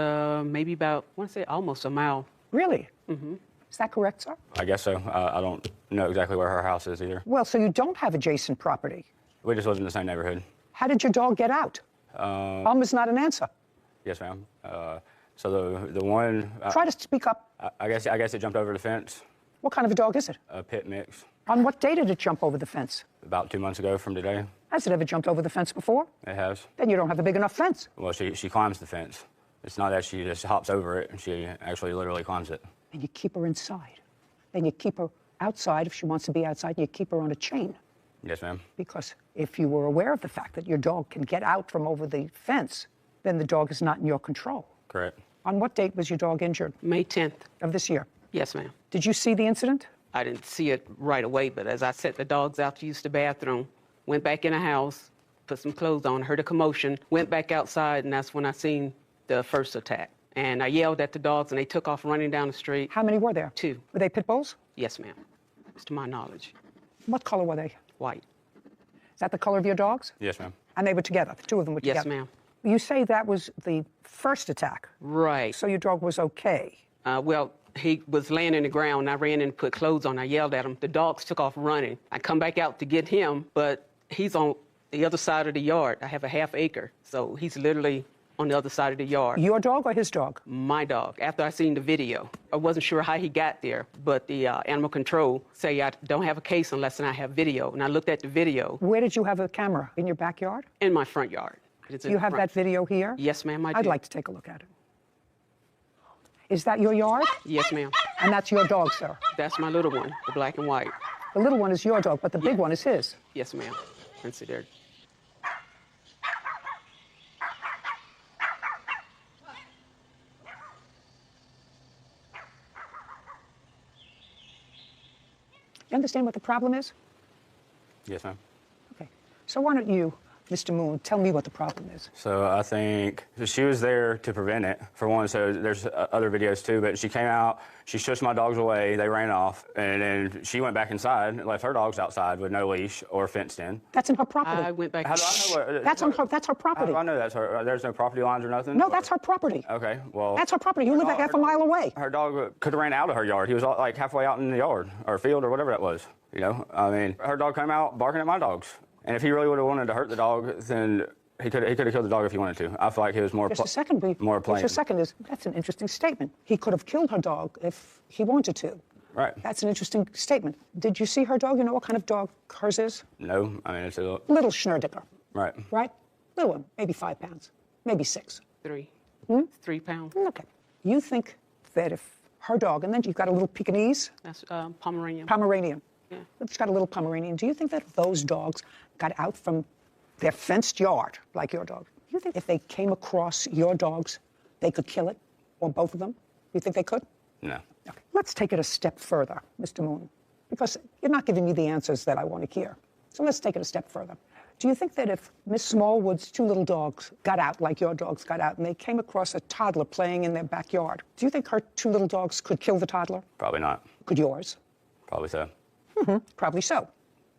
maybe about, I want to say almost a mile. Really? Mm-hmm. Is that correct, sir? I guess so. I don't know exactly where her house is either. Well, so you don't have adjacent property. We just live in the same neighborhood. How did your dog get out? Is not an answer. Yes, ma'am. So the one... Try to speak up. I guess it jumped over the fence. What kind of a dog is it? A pit mix. On what day did it jump over the fence? About 2 months ago from today. Has it ever jumped over the fence before? It has. Then you don't have a big enough fence. Well, she climbs the fence. It's not that she just hops over it. She actually literally climbs it. And you keep her inside. Then you keep her outside if she wants to be outside, and you keep her on a chain. Yes, ma'am. Because if you were aware of the fact that your dog can get out from over the fence, then the dog is not in your control. Correct. On what date was your dog injured? May 10th. Of this year? Yes, ma'am. Did you see the incident? I didn't see it right away, but as I set the dogs out to use the bathroom, went back in the house, put some clothes on, heard a commotion, went back outside, and that's when I seen the first attack. And I yelled at the dogs, and they took off running down the street. How many were there? 2. Were they pit bulls? Yes, ma'am. To my knowledge. What color were they? White. Is that the color of your dogs? Yes, ma'am. And they were together? The two of them were together? Yes, ma'am. You say that was the first attack? Right. So your dog was okay? Well, he was laying in the ground. I ran in and put clothes on. I yelled at him. The dogs took off running. I come back out to get him, but he's on the other side of the yard. I have a half acre, so he's literally on the other side of the yard. Your dog or his dog? My dog. After I seen the video, I wasn't sure how he got there, but the animal control say I don't have a case unless I have video. And I looked at the video. Where did you have a camera? In your backyard? In my front yard. You have that video here? Yes, ma'am, I do. I'd like to take a look at it. Is that your yard? Yes, ma'am. And that's your dog, sir? That's my little one, the black and white. The little one is your dog, but the big one is his? Yes, ma'am. Considered. You understand what the problem is? Yes, ma'am. Okay. So why don't you, Mr. Moon, tell me what the problem is? So I think she was there to prevent it, for one. So there's other videos too, but she came out, she shushed my dogs away, they ran off, and then she went back inside and left her dogs outside with no leash or fenced in. That's in her property. I went back. How do I know what? That's her property. How do I know that's her? There's no property lines or nothing? No, that's her property. Okay, well. That's her property. You live like half a mile away. Her dog could have ran out of her yard. He was like halfway out in the yard or field or whatever that was. You know, I mean, her dog came out barking at my dogs. And if he really would have wanted to hurt the dog, then he could have killed the dog if he wanted to. I feel like he was more Just a second, more playing. Just a second. That's an interesting statement. He could have killed her dog if he wanted to. Right. That's an interesting statement. Did you see her dog? You know what kind of dog hers is? No, I mean, it's a little Schnurdiger. Right. Right? Little one, maybe 5 pounds, maybe 6. 3. 3 pounds. Okay. You think that if her dog, and then you've got a little Pekingese? That's Pomeranian. Pomeranian. Yeah. It's got a little Pomeranian. Do you think that if those dogs got out from their fenced yard, like your dog, do you think if they came across your dogs, they could kill it, or both of them? You think they could? No. Okay. Let's take it a step further, Mr. Moon, because you're not giving me the answers that I want to hear. So let's take it a step further. Do you think that if Miss Smallwood's 2 little dogs got out, like your dogs got out, and they came across a toddler playing in their backyard, do you think her 2 little dogs could kill the toddler? Probably not. Could yours? Probably so. Probably so.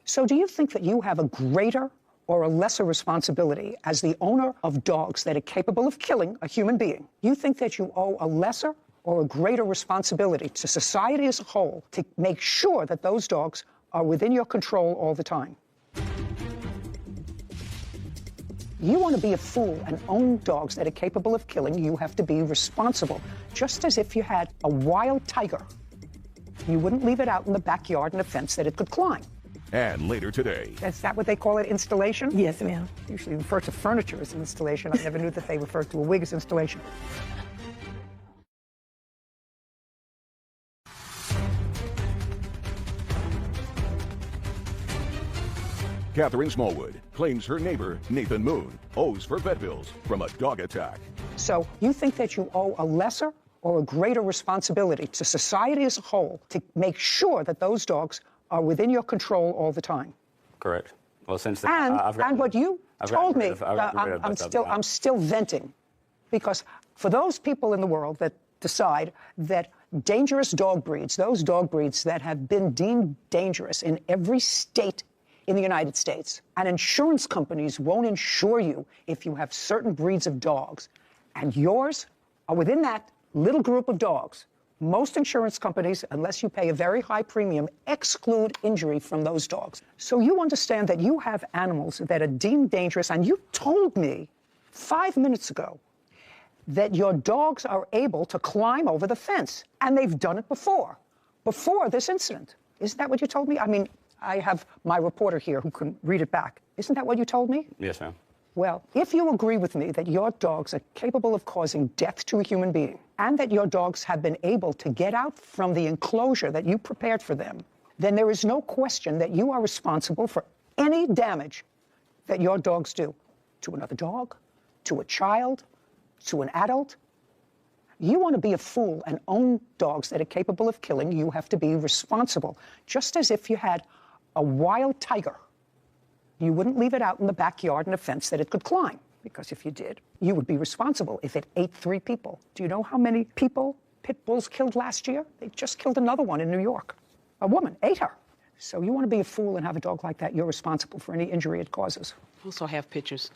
So do you think that you have a greater or a lesser responsibility as the owner of dogs that are capable of killing a human being? You think that you owe a lesser or a greater responsibility to society as a whole to make sure that those dogs are within your control all the time? You want to be a fool and own dogs that are capable of killing, you have to be responsible. Just as if you had a wild tiger, you wouldn't leave it out in the backyard in a fence that it could climb. And later today. Is that what they call it, installation? Yes, ma'am. Usually refer to furniture as installation. I never knew that they referred to a wig as installation. Catherine Smallwood claims her neighbor, Nathan Moon, owes for vet bills from a dog attack. So you think that you owe a lesser or a greater responsibility to society as a whole to make sure that those dogs are within your control all the time? Correct. Well, since then, And what you told me, I'm still venting, because for those people in the world that decide that dangerous dog breeds, those dog breeds that have been deemed dangerous in every state in the United States, and insurance companies won't insure you if you have certain breeds of dogs, and yours are within that little group of dogs. Most insurance companies, unless you pay a very high premium, exclude injury from those dogs. So you understand that you have animals that are deemed dangerous, and you told me 5 minutes ago that your dogs are able to climb over the fence, and they've done it before this incident. Isn't that what you told me? I mean, I have my reporter here who can read it back. Isn't that what you told me? Yes, ma'am. Well, if you agree with me that your dogs are capable of causing death to a human being, and that your dogs have been able to get out from the enclosure that you prepared for them, then there is no question that you are responsible for any damage that your dogs do to another dog, to a child, to an adult. You want to be a fool and own dogs that are capable of killing, you have to be responsible. Just as if you had a wild tiger, you wouldn't leave it out in the backyard in a fence that it could climb, because if you did, you would be responsible if it ate 3 people. Do you know how many people pit bulls killed last year? They just killed another one in New York. A woman ate her. So you want to be a fool and have a dog like that, you're responsible for any injury it causes. I also have pictures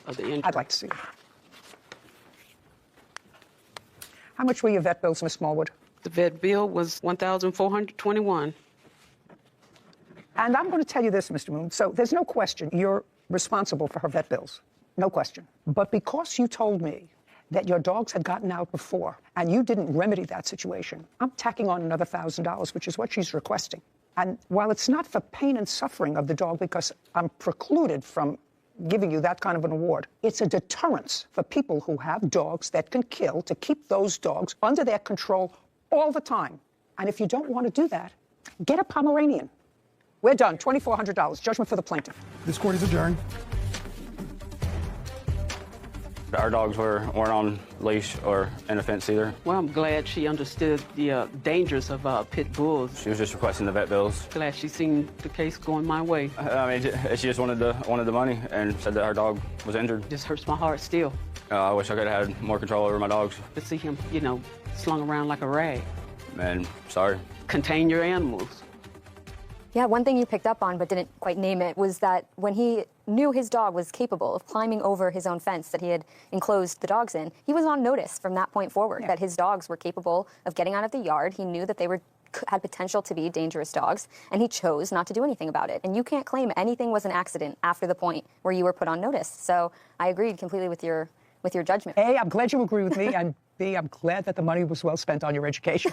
of the injury. I'd like to see them. How much were your vet bills, Miss Smallwood? The vet bill was $1,421. And I'm going to tell you this, Mr. Moon. So there's no question you're responsible for her vet bills. No question. But because you told me that your dogs had gotten out before and you didn't remedy that situation, I'm tacking on another $1,000, which is what she's requesting. And while it's not for pain and suffering of the dog, because I'm precluded from giving you that kind of an award, it's a deterrence for people who have dogs that can kill, to keep those dogs under their control all the time. And if you don't want to do that, get a Pomeranian. We're done. $2,400. Judgment for the plaintiff. This court is adjourned. Our dogs weren't on leash or in a fence either. Well, I'm glad she understood the dangers of pit bulls. She was just requesting the vet bills. Glad she seen the case going my way. I mean, she just wanted the money and said that her dog was injured. Just hurts my heart still. I wish I could have had more control over my dogs. To see him, slung around like a rag. Man, sorry. Contain your animals. Yeah, one thing you picked up on but didn't quite name it was that when he knew his dog was capable of climbing over his own fence that he had enclosed the dogs in, he was on notice from that point forward that his dogs were capable of getting out of the yard. He knew that they had potential to be dangerous dogs, and he chose not to do anything about it. And you can't claim anything was an accident after the point where you were put on notice. So I agreed completely with your judgment. A, I'm glad you agree with me, and B, I'm glad that the money was well spent on your education.